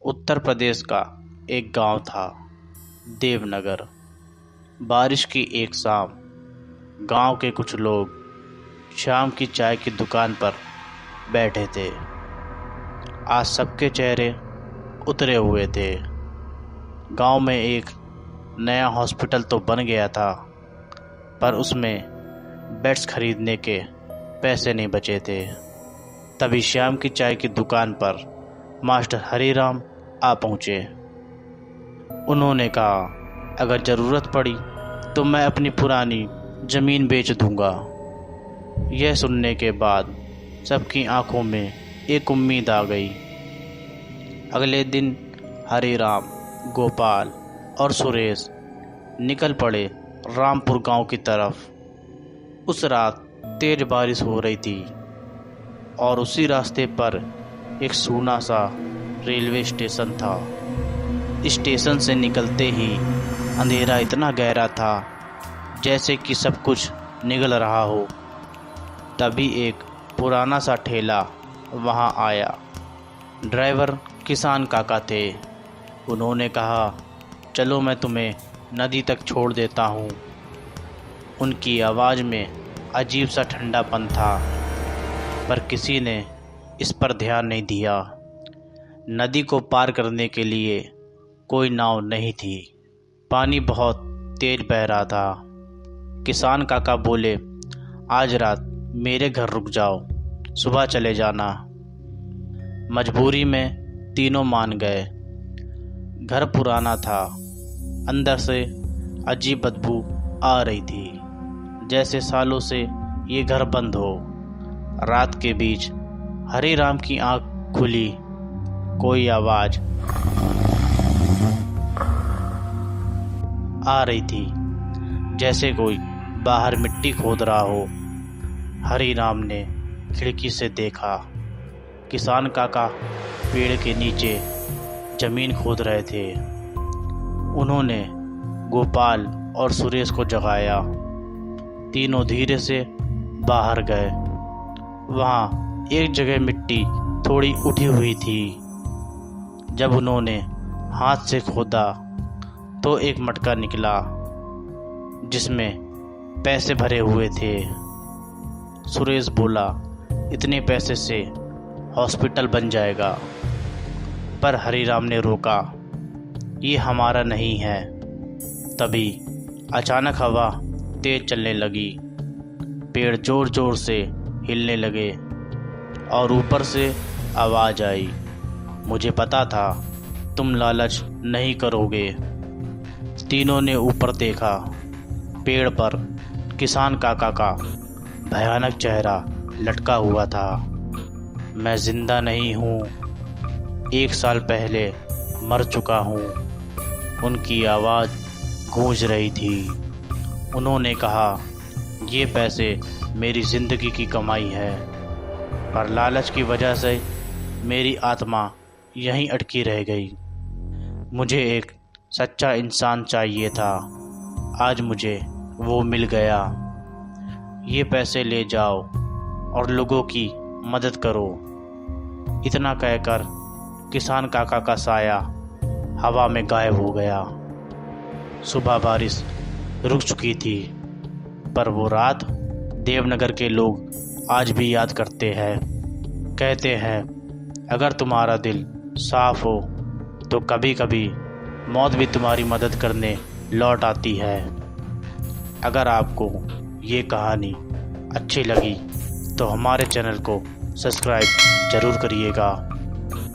उत्तर प्रदेश का एक गांव था, देवनगर। बारिश की एक शाम गांव के कुछ लोग शाम की चाय की दुकान पर बैठे थे। आज सबके चेहरे उतरे हुए थे। गांव में एक नया हॉस्पिटल तो बन गया था, पर उसमें बेड्स खरीदने के पैसे नहीं बचे थे। तभी शाम की चाय की दुकान पर मास्टर हरीराम आ पहुँचे। उन्होंने कहा, अगर ज़रूरत पड़ी तो मैं अपनी पुरानी ज़मीन बेच दूंगा। यह सुनने के बाद सबकी आंखों में एक उम्मीद आ गई। अगले दिन हरीराम, गोपाल और सुरेश निकल पड़े रामपुर गांव की तरफ। उस रात तेज बारिश हो रही थी और उसी रास्ते पर एक सूना सा रेलवे स्टेशन था। स्टेशन से निकलते ही अंधेरा इतना गहरा था जैसे कि सब कुछ निगल रहा हो। तभी एक पुराना सा ठेला वहां आया। ड्राइवर किसान काका थे। उन्होंने कहा, चलो मैं तुम्हें नदी तक छोड़ देता हूँ। उनकी आवाज़ में अजीब सा ठंडापन था, पर किसी ने इस पर ध्यान नहीं दिया। नदी को पार करने के लिए कोई नाव नहीं थी। पानी बहुत तेज बह रहा था। किसान काका बोले, आज रात मेरे घर रुक जाओ, सुबह चले जाना। मजबूरी में तीनों मान गए। घर पुराना था, अंदर से अजीब बदबू आ रही थी, जैसे सालों से ये घर बंद हो। रात के बीच हरीराम की आंख खुली। कोई आवाज़ आ रही थी, जैसे कोई बाहर मिट्टी खोद रहा हो। हरीराम ने खिड़की से देखा। किसान काका पेड़ के नीचे जमीन खोद रहे थे। उन्होंने गोपाल और सुरेश को जगाया। तीनों धीरे से बाहर गए। वहाँ एक जगह मिट्टी थोड़ी उठी हुई थी। जब उन्होंने हाथ से खोदा तो एक मटका निकला जिसमें पैसे भरे हुए थे। सुरेश बोला, इतने पैसे से हॉस्पिटल बन जाएगा। पर हरीराम ने रोका, ये हमारा नहीं है। तभी अचानक हवा तेज चलने लगी। पेड़ जोर जोर से हिलने लगे और ऊपर से आवाज़ आई, मुझे पता था तुम लालच नहीं करोगे। तीनों ने ऊपर देखा। पेड़ पर किसान काका का भयानक चेहरा लटका हुआ था। मैं जिंदा नहीं हूँ, 1 साल पहले मर चुका हूँ। उनकी आवाज़ गूंज रही थी। उन्होंने कहा, ये पैसे मेरी ज़िंदगी की कमाई है, पर लालच की वजह से मेरी आत्मा यहीं अटकी रह गई। मुझे एक सच्चा इंसान चाहिए था। आज मुझे वो मिल गया। ये पैसे ले जाओ और लोगों की मदद करो। इतना कहकर किसान काका का साया हवा में गायब हो गया। सुबह बारिश रुक चुकी थी, पर वो रात देवनगर के लोग आज भी याद करते हैं। कहते हैं, अगर तुम्हारा दिल साफ हो तो कभी कभी मौत भी तुम्हारी मदद करने लौट आती है। अगर आपको ये कहानी अच्छी लगी तो हमारे चैनल को सब्सक्राइब ज़रूर करिएगा।